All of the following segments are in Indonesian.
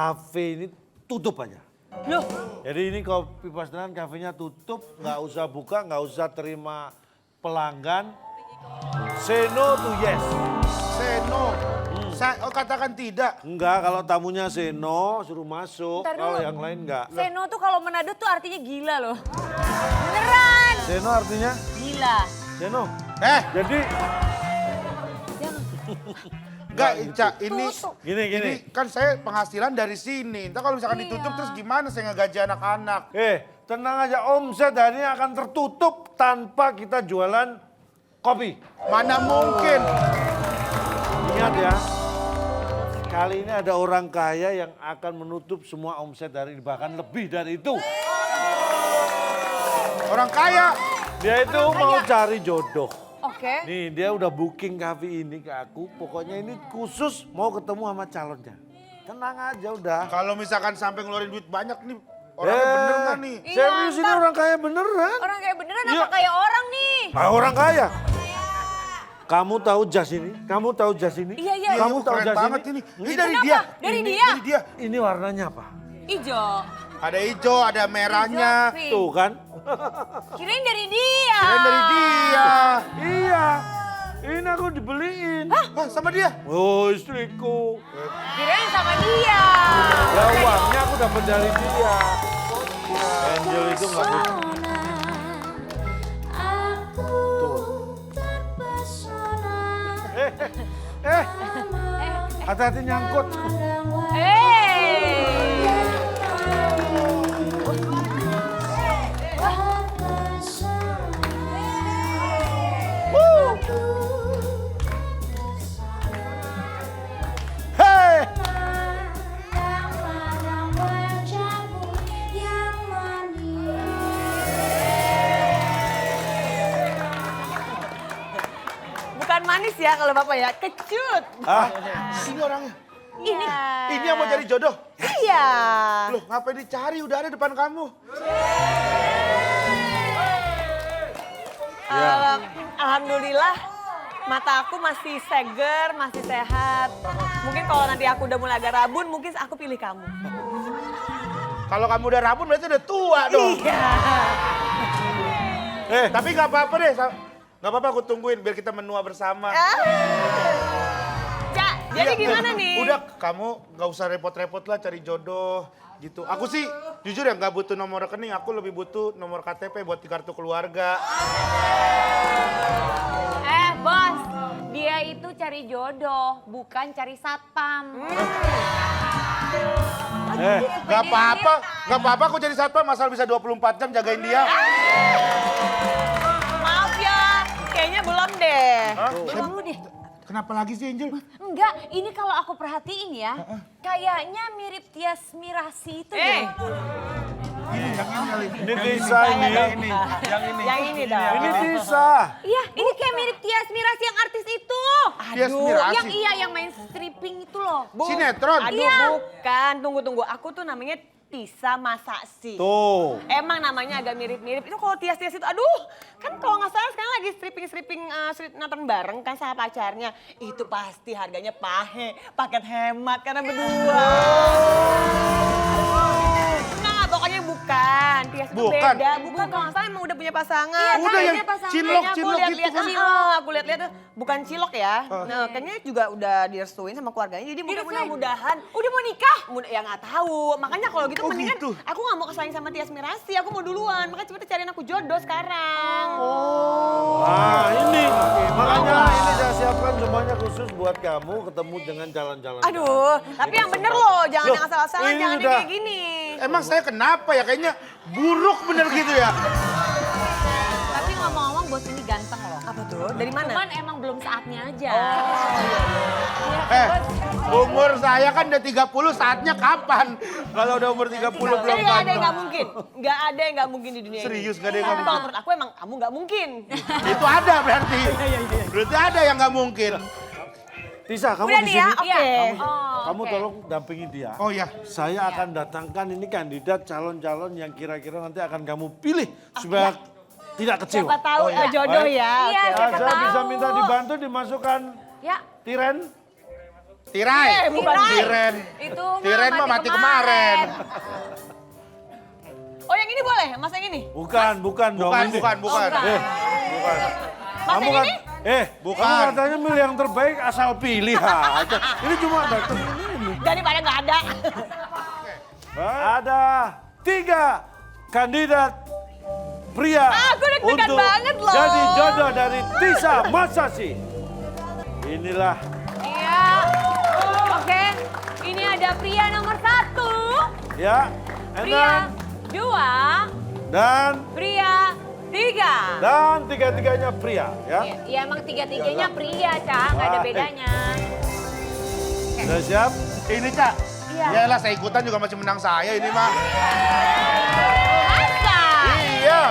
kafe ini tutup aja. Loh, Jadi ini Kopi Pasteran kafenya tutup, nggak usah buka, nggak usah terima pelanggan. Say no to yes. Seno. Oh, katakan tidak. Enggak, kalau tamunya say no, suruh masuk. Bentar Kalau dulu. yang lain enggak. Seno tuh kalau Manado tuh artinya gila loh. Beneran. Say no artinya Gila. say no. Jadi Enggak, Ica, ini gini. ini kan saya penghasilan dari sini. Entar kalau misalkan ditutup terus gimana saya ngegaji anak-anak? tenang aja, omset hari ini akan tertutup tanpa kita jualan kopi. Mana mungkin? Ingat ya, kali ini ada orang kaya yang akan menutup semua omset dari ini, bahkan lebih dari itu. Orang kaya. Dia itu mau cari jodoh. Oke. Nih dia udah booking kafe ini ke aku, pokoknya ini khusus mau ketemu sama calonnya. Tenang aja udah. Kalau misalkan sampai ngeluarin duit banyak nih, orangnya bener nggak nih? Iya, Serius ini ntar. orang kaya beneran. Orang kayak beneran Iya. apa kayak orang nih? Orang kaya. Kamu tahu jas ini? Kamu tahu jas ini? Iya, iya. Kamu tahu Keren jas banget ini. Ini dari Kenapa? dia. Dari Ini dia? Dari dia. Ini warnanya apa? Ijo. Ada hijau, ada merahnya. Pink. Tuh kan? Kirain dari dia. Keren dari dia. Iya. Ini aku dibeliin. Hah, sama dia? Oh istriku. Kirain sama dia. Ya uangnya aku dapat dari dia. Angel itu nggak butuh. Tuh. Hati-hati nyangkut. Hei. Bukan manis ya kalau Bapak ya, kecut. Ah, Sini orangnya. Ini. Ini yang mau cari jodoh. Iya. Loh, ngapain dicari? Udah ada depan kamu. Alhamdulillah mata aku masih seger, masih sehat. Mungkin kalau nanti aku udah mulai agak rabun, mungkin aku pilih kamu. Kalau kamu udah rabun berarti udah tua dong. Iya. Tapi nggak apa-apa deh. Nggak apa-apa aku tungguin biar kita menua bersama. Cak, jadi Iya, gimana nih? Udah, kamu nggak usah repot-repot lah cari jodoh gitu. Aku sih jujur ya nggak butuh nomor rekening, aku lebih butuh nomor KTP buat di kartu keluarga. Bos, dia itu cari jodoh, bukan cari satpam. Nggak apa-apa aku jadi satpam asal bisa 24 jam jagain dia. Maaf ya, kayaknya belum deh. Belum lu deh. Kenapa lagi sih Angel? Enggak, ini kalau aku perhatiin ya, kayaknya mirip Tias Mirasih itu deh. Ini yang ini kali. ini Tisa ini. Yang ini dong. Ini Tisa. Iya, ini kayak mirip Tias Mirasih yang artis itu. Tias Mirasih. Yang iya, yang main stripping itu loh. Sinetron. Aduh, bukan. Tunggu. Aku tuh namanya Tisa Masasi. Tuh. Emang namanya agak mirip-mirip. Itu kalau Tias-Tias itu, aduh. Kan kalau nggak salah sekarang lagi stripping nonton bareng kan sama pacarnya. Itu pasti harganya paket hemat karena berdua. Nah, pokoknya bukan. Tias itu Bukan. beda. Bukan, kalau nggak salah emang udah punya pasangan. Iya, Udah yang kayaknya pasangan. cilok Kayaknya aku gitu lihat-lihat, kan. aku lihat-lihat bukan cilok ya. Nah, kayaknya juga udah direstuin sama keluarganya. Jadi mudah-mudahan Udah mau nikah? ya nggak tahu. Makanya kalau gitu Oh, mendingan gitu. aku nggak mau kesaing sama Tias Mirasih. Aku mau duluan. Makanya cepet cariin aku jodoh sekarang. Nah ini, makanya ini saya siapkan semuanya khusus buat kamu ketemu dengan calon-calon. Aduh, tapi yang bener loh. Jangan Loh, yang asal-asalan, ini jangan yang udah. kayak gini. Emang saya kenapa ya? Kayaknya buruk bener gitu ya. Tapi ngomong-ngomong bos ini ganteng loh. Apa tuh? Dari mana? Cuman emang belum saatnya aja. Umur saya kan udah 30, saatnya kapan? Kalau udah umur 30 belum Jadi nggak ada yang ganteng. nggak mungkin. Nggak ada yang nggak mungkin di dunia Serius, ini. nggak ada yang nggak Tapi kalau mungkin. menurut aku emang kamu nggak mungkin. Itu ada berarti. Berarti ada yang nggak mungkin. Tisa, kamu Udah di nih ya, sini. oke. Kamu tolong dampingi dia. Oh ya. Saya akan datangkan ini kandidat calon-calon yang kira-kira nanti akan kamu pilih supaya tidak kecewa. Siapa tahu jodoh Baik. ya. Iya, Oke. Saya siapa bisa tahu. minta dibantu dimasukkan Ya, tiren. Tirai. bukan Tiren. Itu Tiren mah mati kemarin. Oh yang ini boleh, mas yang ini? Bukan dong. Bukan, ini. bukan. bukan. Bukan. Mas Kamu yang kan, ini? Bukan. kamu katanya milih yang terbaik asal pilih aja. Ini cuma datang ini. Daripada nggak ada. Ada 3 kandidat pria Aku deg-degan untuk banget loh. jadi jodoh dari Tisa Masasi. Inilah Iya. Oke. Ini ada pria nomor 1. ya, Pria Endang 2. dan Pria 3. tiga-tiganya pria ya. Iya emang tiga-tiganya pria, Cak. Nggak ada Baik. bedanya. Sudah siap? Ini, Cak. Iya. Yaelah, saya ikutan juga masih menang saya ini mah. Masa? Iya.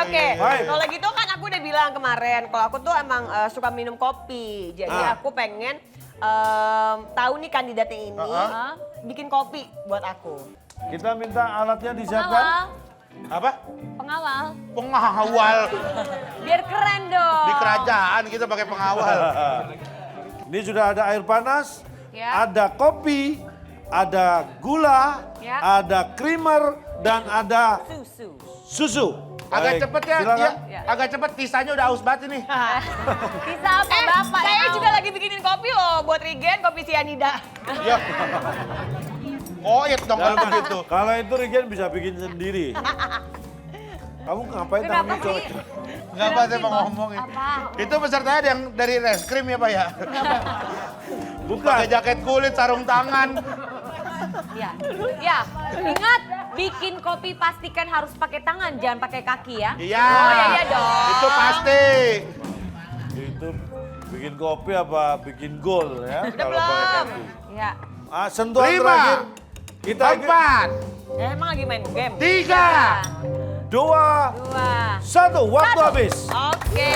Oke. Baik. Kalau gitu kan aku udah bilang kemarin, kalau aku tuh emang suka minum kopi. Jadi aku pengen tahu nih kandidatnya ini bikin kopi buat aku. Kita minta alatnya disiapkan. Pengawal. Apa? Pengawal. Pengawal. Biar keren dong. Di kerajaan kita pakai pengawal. Ini sudah ada air panas, Ya. ada kopi, ada gula, Ya. ada creamer, dan ada Susu. susu. Agak Baik, cepet ya, silakan. ya. Agak cepet, tisanya udah haus banget ini. Bisa apa Bapak? Saya yang juga mau? lagi bikinin kopi loh buat Regen, kopi sianida. Ya. Koit dong kalau Jangan. begitu. Kalau itu Regen bisa bikin sendiri. Kamu ngapain Kenapa tangannya sih? cowok? Enggak apa saya mau ngomongin. Apa? Itu pesertanya yang dari reskrim ya Pak ya? Bukan. Pakai jaket kulit, sarung tangan. Ya. Ya. Ingat, bikin kopi pastikan harus pakai tangan, jangan pakai kaki ya. Iya. Oh, iya dong. Itu pasti. Itu bikin kopi apa bikin gol ya? Udah Kalau pakai belum? kaki. Ya. Sentuhan 5, terakhir. Kita 4, Emang lagi main game? 3. 2, 2. 1, waktu habis. Oke.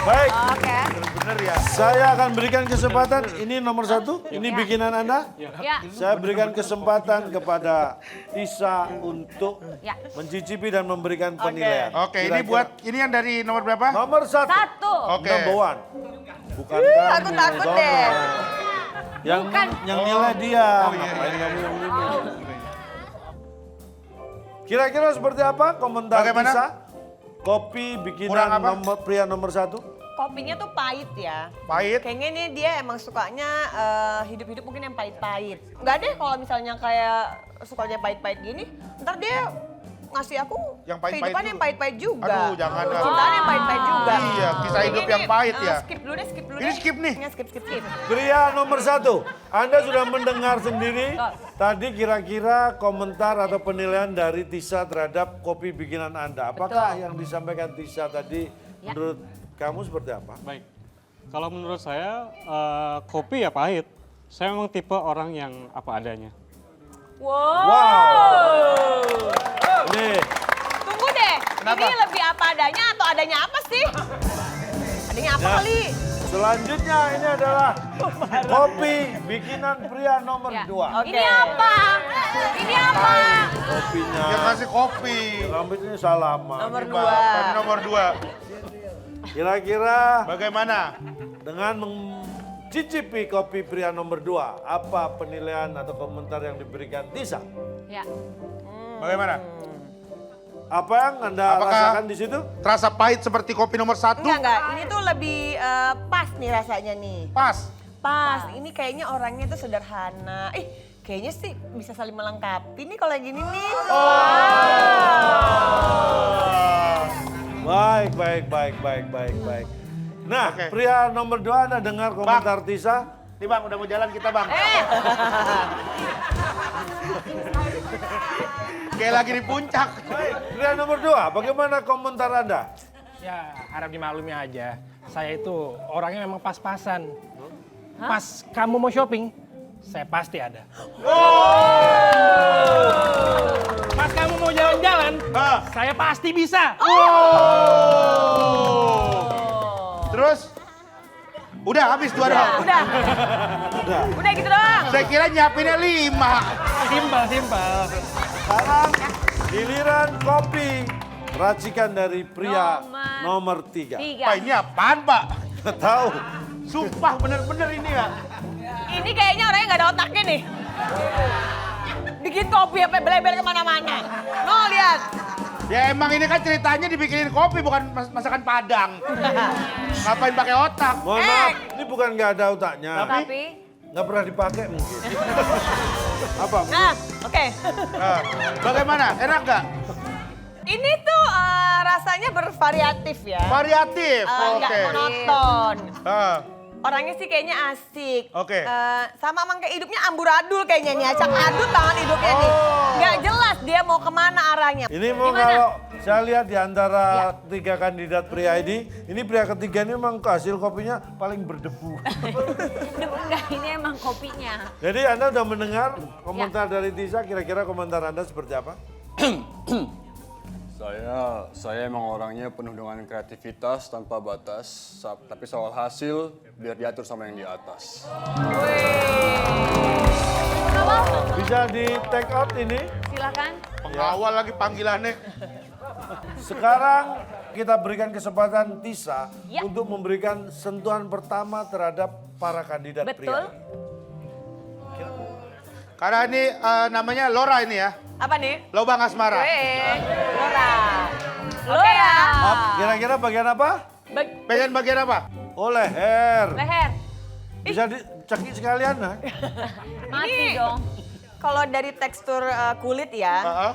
Baik, Oke. Bener ya. saya akan berikan kesempatan. Ini nomor 1, ini bikinan Anda. Ya. Saya berikan kesempatan kepada Tisa untuk Ya. mencicipi dan memberikan penilaian. Oke, ini Kira-kira. buat ini yang dari nomor berapa? Nomor 1. 1. Oke. Number 1. Bukan kamu. Aku takut Dono. deh. Yang Bukan. yang nilai dia. Oh, iya, Ngapain iya. kamu yang ini? Kira-kira seperti apa komentar Bagaimana? Tisa? Kopi Kurang bikinan apa? pria nomor 1. Kopinya tuh pahit ya. Pahit. Kayaknya nih dia emang sukanya hidup-hidup mungkin yang pahit-pahit. Enggak deh kalau misalnya kayak sukanya pahit-pahit gini, ntar dia ngasih aku Yang pahit-pahit kehidupan juga. yang pahit-pahit juga. Aduh, jangan lah. Cintaan yang pahit-pahit juga. Iya, kisah hidup Ini yang pahit ya. Skip dulu deh. Ini skip nih. Ya, skip. Pria nomor 1. Anda sudah mendengar sendiri tadi kira-kira komentar atau penilaian dari Tisa terhadap kopi bikinan Anda. Apakah yang disampaikan Tisa tadi menurut kamu seperti apa? Baik, kalau menurut saya kopi ya pahit. Saya memang tipe orang yang apa adanya. Wow. Nih, Tunggu deh. Kenapa? Ini lebih apa adanya atau adanya apa sih? Adanya apa Ya. kali? selanjutnya ini adalah kopi bikinan pria nomor Ya. 2. Oke. Ini apa? Ini apa? Kopinya. Dia kasih kopi. Rambutnya salaman. Nomor Ini 2. Bapak nomor 2. Kira-kira Bagaimana? dengan mencicipi kopi pria nomor 2, apa penilaian atau komentar yang diberikan Tisa? Ya. Bagaimana? Apa yang Anda Apakah- rasakan di situ? Terasa pahit seperti kopi nomor 1? Enggak. Ini tuh lebih pas nih rasanya nih. Pas. Pas. Ini kayaknya orangnya tuh sederhana. Kayaknya sih bisa saling melengkapi nih kalau gini nih. Baik. Nah, Oke. pria nomor 2 Anda dengar komentar Tisa? Nih Bang, udah mau jalan kita Bang. Kayak lagi di puncak. Baik, pria nomor 2, bagaimana komentar Anda? Ya, harap dimaklumi aja. Saya itu orangnya memang pas-pasan. Pas kamu mau shopping, saya pasti ada. Pas kamu mau jalan-jalan, saya pasti bisa. Terus? Udah habis 2 doang. Udah gitu doang. Saya kira nyiapinnya 5. Simpel. Sekarang giliran kopi racikan dari pria nomor 3. Pak, ini apaan Pak? Nggak tahu. Sumpah bener-bener ini ya. Ini kayaknya orangnya nggak ada otaknya nih. Bikin kopi apa beleber kemana-mana. No, lihat. Ya emang ini kan ceritanya dibikinin kopi bukan masakan Padang. Ngapain pakai otak? Mohon maaf, ini bukan nggak ada otaknya. Tapi Nggak pernah dipakai mungkin. Apa? Nah, oke. Nah, bagaimana? Enak nggak? Ini tuh rasanya bervariatif ya. Variatif. Nggak Oke. monoton. Ah, Orangnya sih kayaknya asik. Oke. Sama emang kayak hidupnya amburadul kayaknya nih. Acak adut banget hidupnya nih. Nggak jelas dia mau kemana arahnya. Ini mau kalau saya lihat di antara tiga kandidat pria ini pria ketiga ini memang hasil kopinya paling berdebu. enggak, ini emang kopinya. Jadi Anda udah mendengar komentar dari Tisa, kira-kira komentar Anda seperti apa? Saya emang orangnya penuh dengan kreativitas tanpa batas, tapi soal hasil biar diatur sama yang di atas. Bisa di take out ini. Silakan. pengawal lagi panggilannya. Sekarang kita berikan kesempatan Tisa Ya. untuk memberikan sentuhan pertama terhadap para kandidat Betul. pria. Karena ini namanya Lora ini ya. Apa nih? Lobang Asmara. Lora. Lora. Kira-kira bagian apa? Pengen bagian apa? Oh, leher. Leher. Bisa dicekik sekalian, nah. Mati dong. Kalau dari tekstur kulit ya, Heeh.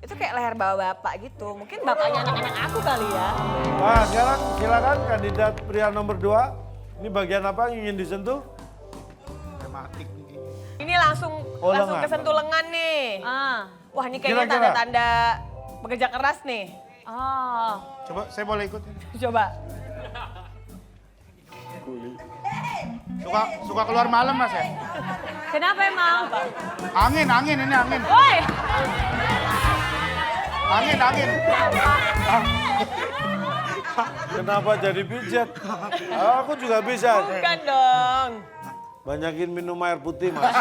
itu kayak leher bapak-bapak gitu. Mungkin bapaknya anak-anak aku kali ya. Nah, sekarang silakan kandidat pria nomor 2. Ini bagian apa yang ingin disentuh? Tematik nih. Ini langsung lengan. kesentuh lengan nih. Wah, ini kayaknya Kira-kira. tanda-tanda bekerja keras nih. Oh. Coba saya boleh ikut? Coba. Suka keluar malam Mas ya? Kenapa emang? Angin ini angin. Woi. Angin. Kenapa jadi pijat? Aku juga bisa. Bukan dong. Banyakin minum air putih, Mas.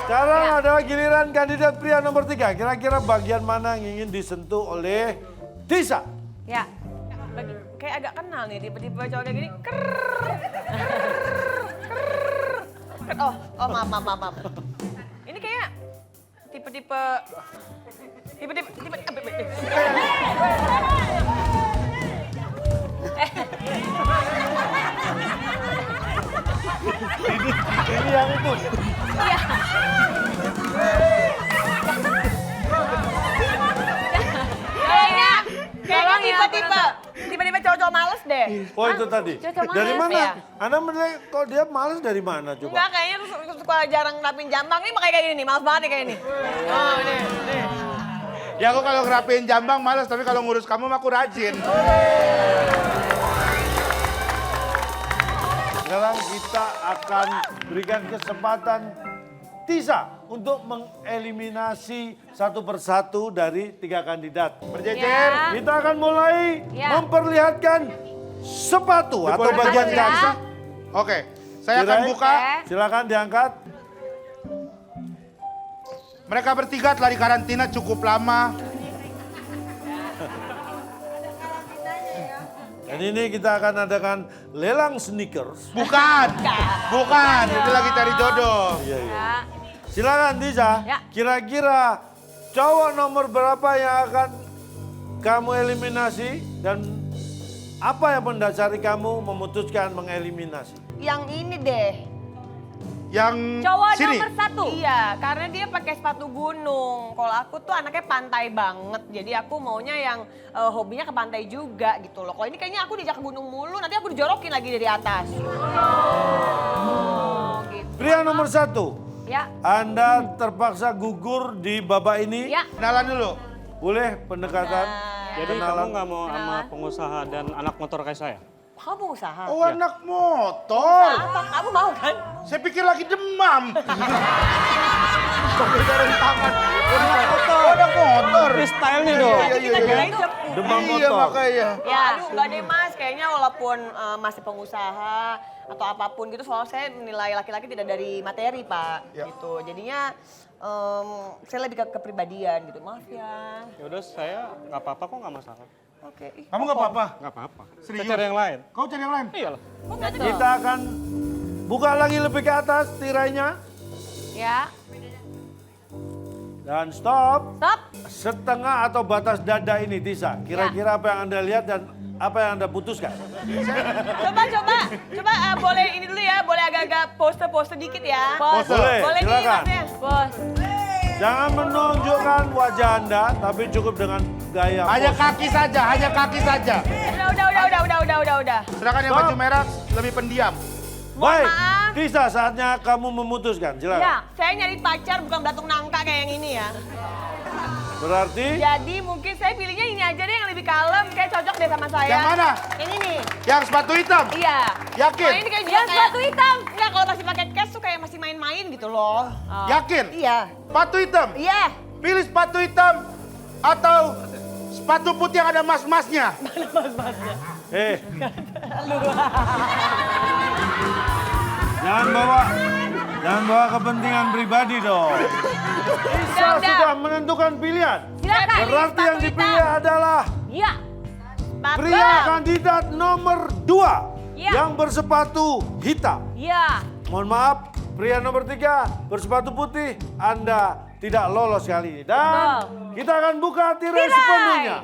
Sekarang adalah giliran kandidat pria nomor 3. Kira-kira bagian mana yang ingin disentuh oleh Tisa? Ya. Kayak agak kenal nih, tiba-tiba cowok kayak gini. Oh, maaf. Ini kayak tipe-tipe. Ini yang itu. Kayaknya tipe-tipe cowok-cowok males deh. Oh, itu tadi. Cocok Dari banget, mana? ya. Anda menilai kok dia males dari mana coba? Enggak, kayaknya tuh suka jarang rapin jambang. Nih makanya kayak gini nih, males banget nih kayak ini. Oh, nih. Ya aku kalau ngerapiin jambang males, tapi kalau ngurus kamu mah aku rajin. Sekarang kita akan berikan kesempatan Tisa untuk mengeliminasi satu persatu dari 3 kandidat. Berjejer. Ya. Kita akan mulai Ya. memperlihatkan sepatu atau Boleh bagian ya. kaki. Oke, saya akan Kirain. buka. Silakan diangkat. Mereka bertiga telah dikarantina cukup lama. Dan ini kita akan adakan lelang sneakers. Bukan. Itu lagi cari jodoh. Iya, iya. Ya. Silakan Tisa. Ya. Kira-kira cowok nomor berapa yang akan kamu eliminasi dan apa yang mendasari kamu memutuskan mengeliminasi? Yang ini deh. Yang Cowok sini. nomor 1. Iya, karena dia pakai sepatu gunung. Kalau aku tuh anaknya pantai banget. Jadi aku maunya yang hobinya ke pantai juga gitu loh. Kalau ini kayaknya aku dijak ke gunung mulu, nanti aku dijorokin lagi dari atas. Oh, gitu. Pria nomor 1. Ya. Anda terpaksa gugur di babak ini. Ya. Kenalan dulu. Boleh pendekatan? Jadi Kenalan. kamu nggak mau sama pengusaha dan anak motor kayak saya? Kamu usaha. Oh anak motor. Apa? Kamu mau kan? Saya pikir lagi demam. Sampai dari tangan. Anak motor. Oh, anak motor. Freestyle nih dong. Iya, iya, iya. Demam Iya motor. makanya. Ya, aduh enggak deh mas, kayaknya walaupun masih pengusaha atau apapun gitu, soalnya saya menilai laki-laki tidak dari materi pak, Ya. gitu. Jadinya saya lebih ke kepribadian gitu, maaf ya. Ya udah saya nggak apa-apa kok nggak masalah. Oke. Kamu nggak apa-apa? Nggak apa-apa. Serius? Kita cari yang lain. Kau cari yang lain? Iyalah. Kita akan buka lagi lebih ke atas tirainya. Ya, Dan stop. stop. Setengah atau batas dada ini, Tisa. Kira-kira apa yang Anda lihat dan apa yang Anda putuskan? Coba boleh ini dulu ya, boleh agak-agak pose dikit ya. Bos, Boleh, Boleh nih silakan. Masnya. bos. Jangan menunjukkan wajah Anda, tapi cukup dengan gaya Hanya pose. kaki saja, hanya kaki saja. Udah. Silakan yang Stop. baju merah lebih pendiam. Baik, maaf. Tisa, saatnya kamu memutuskan. Silakan. Ya, Saya nyari pacar bukan belatung nangka kayak yang ini ya. Berarti Jadi mungkin saya pilihnya ini aja deh yang lebih kalem, kayak cocok deh sama saya. Yang mana? Ini nih. Yang sepatu hitam. Iya. Yakin? Nah, ini kayak juga yang kayak, sepatu hitam. enggak kalau masih pakai cash tuh kayak masih main-main gitu loh. Yakin? Iya. Sepatu hitam. Iya. Pilih sepatu hitam atau sepatu putih yang ada mas-masnya. Jangan bawa kepentingan pribadi dong. Tisa Udah. sudah menentukan pilihan. Silakan. Berarti yang dipilih adalah Ya, pria kandidat nomor 2 Ya. yang bersepatu hitam. ya. Mohon maaf, pria nomor 3 bersepatu putih, Anda tidak lolos kali ini. Dan Betul. kita akan buka tirai Tirai. sepenuhnya.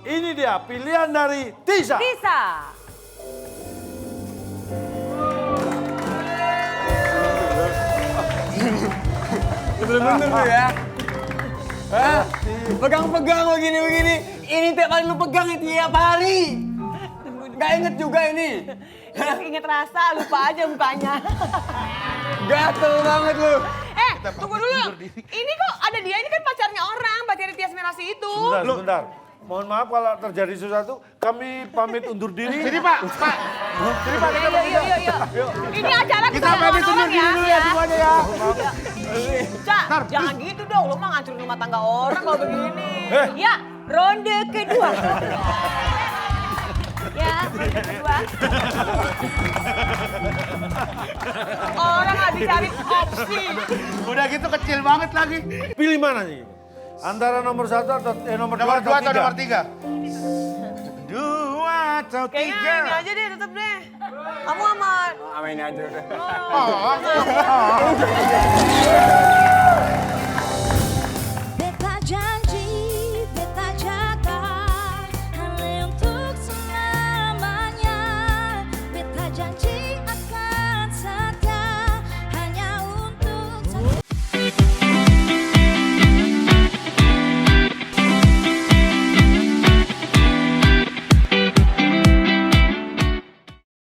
Ini dia pilihan dari Tisa. Bisa. Bener-bener tuh ya. Hah? Pegang-pegang begini-begini. Ini tiap kali lu pegang itu tiap hari. Gak inget juga ini. Ingat rasa, lupa aja mukanya. Gatel banget lu. Tunggu dulu. Ini kok ada dia, ini kan pacarnya orang, pacarnya Tias Mirasi itu. Sebentar. Mohon maaf kalau terjadi sesuatu, kami pamit undur diri. Sini Pak. Sini Pak, kita Yuk. Ini acara Kita pamit undur diri dulu ya semuanya ya. Cak, jangan gitu dong. Lu mah ngancurin rumah tangga orang kalau begini. Ya, ronde kedua. Ya, ronde kedua. Orang lagi cari opsi. Udah gitu kecil banget lagi. Pilih mana nih? Antara nomor 1 atau nomor 2 Nomor 2 atau nomor 3? 3? 2 atau 3? Kayaknya ini aja deh, tetep deh. Kamu aman. Sama ini aja udah. Beta janji, beta jaga, hanya untuk selamanya. Beta janji